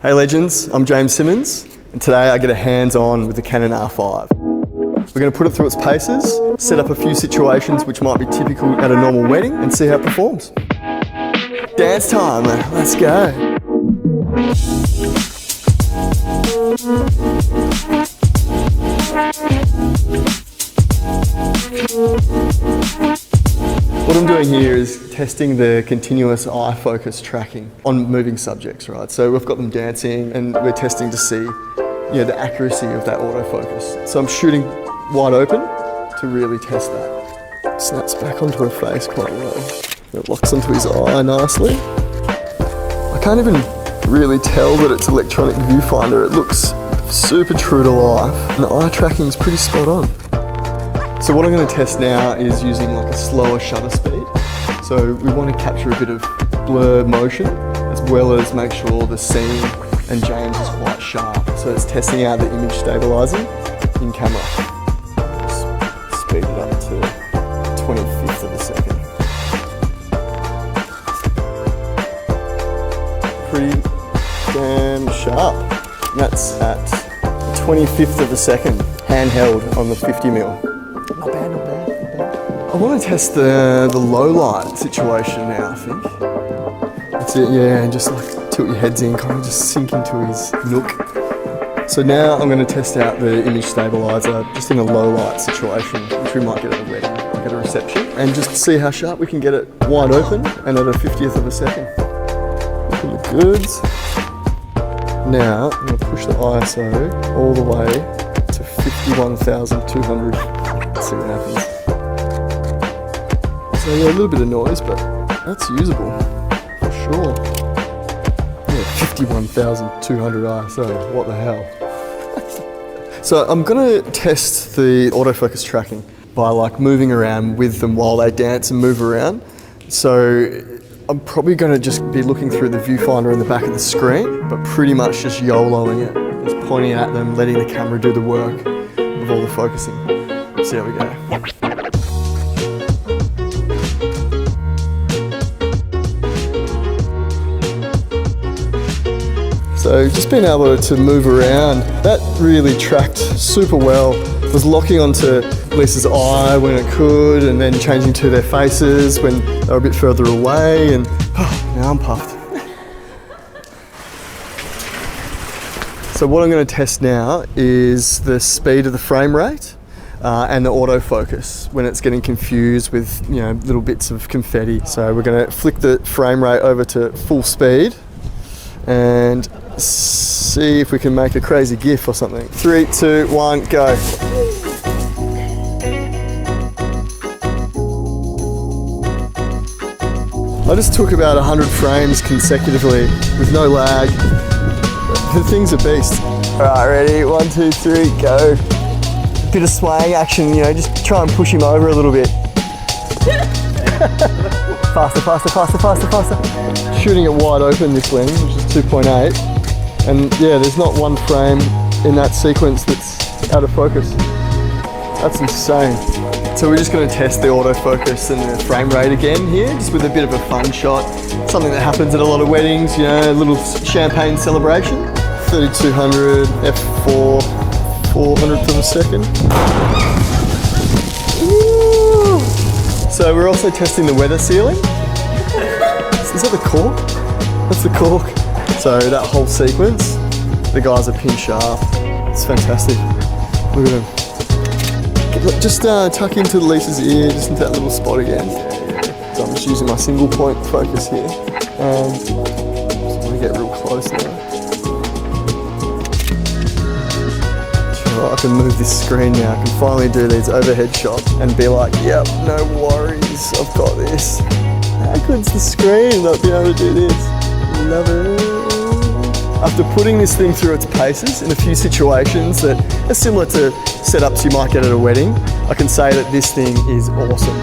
Hey legends, I'm James Simmons, and today I get a hands-on with the Canon R5. We're going to put it through its paces, set up a few situations which might be typical at a normal wedding, and see how it performs. Dance time, let's go. What I'm doing here is testing the continuous eye focus tracking on moving subjects, right? So we've got them dancing and we're testing to see the accuracy of that autofocus. So I'm shooting wide open to really test that. Snaps back onto her face quite well. It locks onto his eye nicely. I can't even really tell that it's electronic viewfinder. It looks super true to life and the eye tracking is pretty spot on. So what I'm going to test now is using like a slower shutter speed. So we want to capture a bit of blur motion as well as make sure the scene and James is quite sharp. So it's testing out the image stabilizing in camera. Speed it up to 25th of a second. Pretty damn sharp. And that's at 25th of a second, handheld on the 50mm. Not bad, not bad, not bad. I want to test the low light situation now, I think. That's it, yeah, and just like tilt your heads in, kind of just sink into his nook. So now I'm going to test out the image stabilizer just in a low light situation, which we might get at a wedding, like at a reception, and just see how sharp we can get it wide open and at a 50th of a second. Looking the goods. Now I'm going to push the ISO all the way to 51,200. Let's see what happens. So yeah, a little bit of noise, but that's usable for sure. Yeah, 51,200 ISO, what the hell. So I'm gonna test the autofocus tracking by like moving around with them while they dance and move around. So I'm probably gonna just be looking through the viewfinder in the back of the screen, but pretty much just YOLOing it. Just pointing at them, letting the camera do the work of all the focusing. See how we go. So just being able to move around, that really tracked super well. It was locking onto Lisa's eye when it could, and then changing to their faces when they were a bit further away, and now I'm puffed. So what I'm going to test now is the speed of the frame rate and the autofocus when it's getting confused with little bits of confetti. So we're going to flick the frame rate over to full speed and see if we can make a crazy GIF or something. 3, 2, 1, go. I just took about 100 frames consecutively with no lag. The thing's a beast. Alright, ready? 1, 2, 3, go. Bit of swaying action, just try and push him over a little bit. Faster, faster, faster, faster, faster. Shooting it wide open this lens, which is 2.8. And yeah, there's not one frame in that sequence that's out of focus. That's insane. So we're just going to test the autofocus and the frame rate again here, just with a bit of a fun shot. Something that happens at a lot of weddings, a little champagne celebration. 3200 f4, 400th of a second. Ooh. So we're also testing the weather sealing. Is that the cork? That's the cork. So that whole sequence, the guys are pin sharp. It's fantastic. Look at him. Look, just tuck into Lisa's ear, just into that little spot again. So I'm just using my single point focus here. Just want to get real close now. I can move this screen now. I can finally do these overhead shots and be like, yep, no worries, I've got this. How good's the screen not being able to do this? Love it. After putting this thing through its paces in a few situations that are similar to setups you might get at a wedding, I can say that this thing is awesome.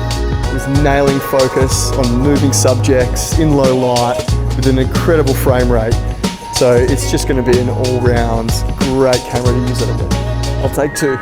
It was nailing focus on moving subjects in low light with an incredible frame rate. So it's just going to be an all-round great camera to use at a wedding. I'll take 2.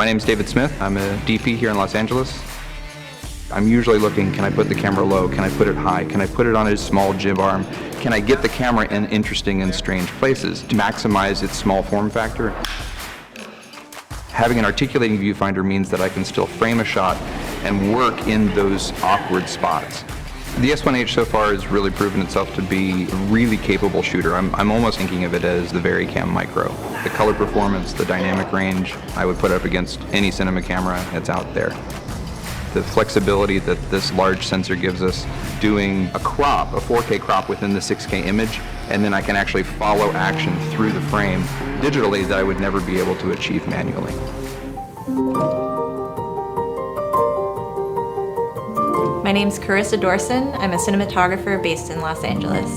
name's David Smith. I'm a DP here in Los Angeles. I'm usually looking, can I put the camera low? Can I put it high? Can I put it on a small jib arm? Can I get the camera in interesting and strange places to maximize its small form factor? Having an articulating viewfinder means that I can still frame a shot and work in those awkward spots. The S1H so far has really proven itself to be a really capable shooter. I'm almost thinking of it as the VariCam Micro. The color performance, the dynamic range, I would put up against any cinema camera that's out there. The flexibility that this large sensor gives us, doing a crop, a 4K crop within the 6K image, and then I can actually follow action through the frame digitally that I would never be able to achieve manually. My name's Carissa Dorson. I'm a cinematographer based in Los Angeles.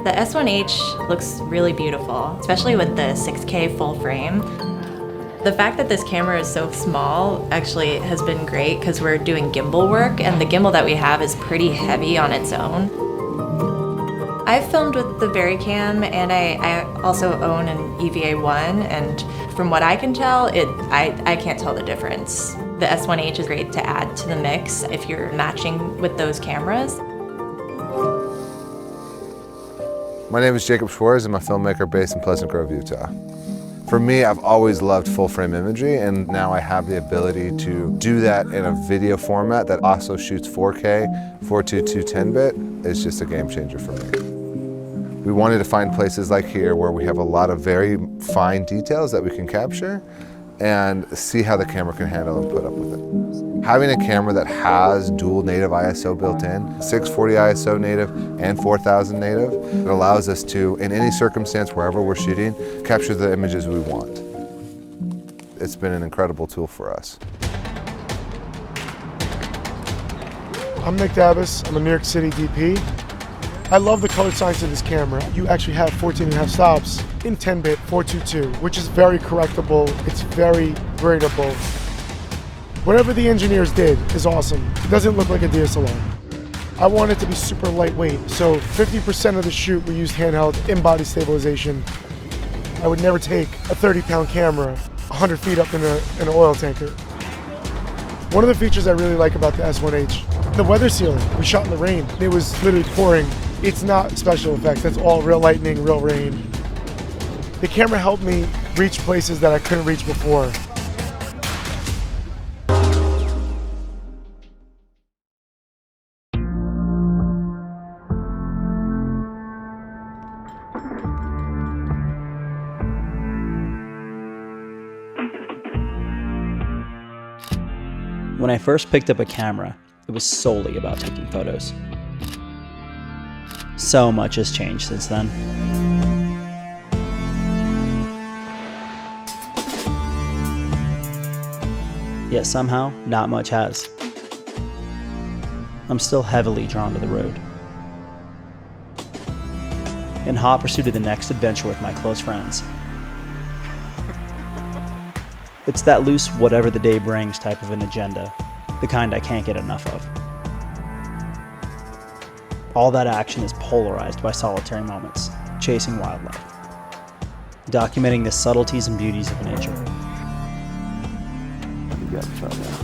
The S1H looks really beautiful, especially with the 6K full frame. The fact that this camera is so small actually has been great because we're doing gimbal work, and the gimbal that we have is pretty heavy on its own. I've filmed with the VariCam, and I also own an EVA1, and from what I can tell, I can't tell the difference. The S1H is great to add to the mix if you're matching with those cameras. My name is Jacob Schwartz. I'm a filmmaker based in Pleasant Grove, Utah. For me, I've always loved full frame imagery, and now I have the ability to do that in a video format that also shoots 4K, 422 10-bit. It's just a game changer for me. We wanted to find places like here where we have a lot of very fine details that we can capture and see how the camera can handle and put up with it. Having a camera that has dual native ISO built in, 640 ISO native and 4000 native, it allows us to, in any circumstance, wherever we're shooting, capture the images we want. It's been an incredible tool for us. I'm Nick Davis. I'm a New York City DP. I love the color science of this camera. You actually have 14.5 stops in 10-bit 422, which is very correctable. It's very gradable. Whatever the engineers did is awesome. It doesn't look like a DSLR. I want it to be super lightweight, so 50% of the shoot we used handheld in-body stabilization. I would never take a 30-pound camera 100 feet up in an oil tanker. One of the features I really like about the S1H, the weather sealing. We shot in the rain. It was literally pouring. It's not special effects. That's all real lightning, real rain. The camera helped me reach places that I couldn't reach before. When I first picked up a camera, it was solely about taking photos. So much has changed since then. Yet somehow, not much has. I'm still heavily drawn to the road. In hot pursuit of the next adventure with my close friends. It's that loose whatever the day brings type of an agenda, the kind I can't get enough of. All that action is polarized by solitary moments, chasing wildlife, documenting the subtleties and beauties of nature. You got the shot now.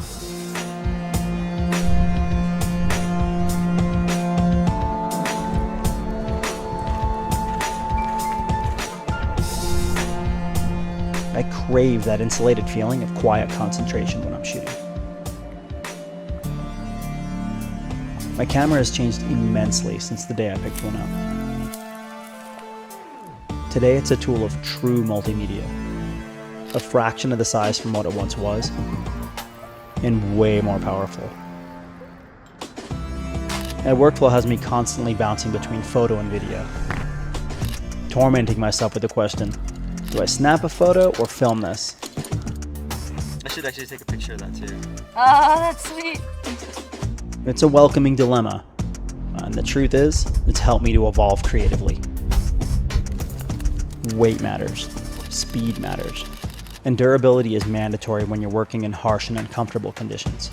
I crave that insulated feeling of quiet concentration when I'm shooting. My camera has changed immensely since the day I picked one up. Today it's a tool of true multimedia, a fraction of the size from what it once was, and way more powerful. My workflow has me constantly bouncing between photo and video, tormenting myself with the question, do I snap a photo or film this? I should actually take a picture of that too. Oh, that's sweet. It's a welcoming dilemma, and the truth is, it's helped me to evolve creatively. Weight matters, speed matters, and durability is mandatory when you're working in harsh and uncomfortable conditions.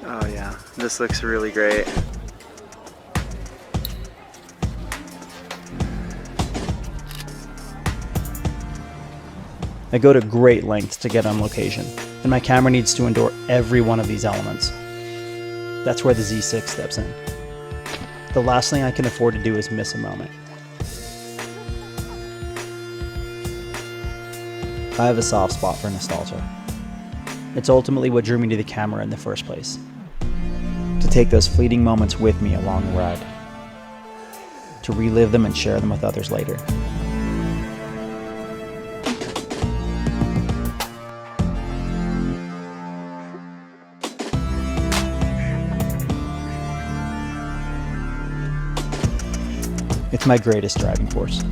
Oh yeah, this looks really great. I go to great lengths to get on location, and my camera needs to endure every one of these elements. That's where the Z6 steps in. The last thing I can afford to do is miss a moment. I have a soft spot for nostalgia. It's ultimately what drew me to the camera in the first place. To take those fleeting moments with me along the ride. To relive them and share them with others later. It's my greatest driving force.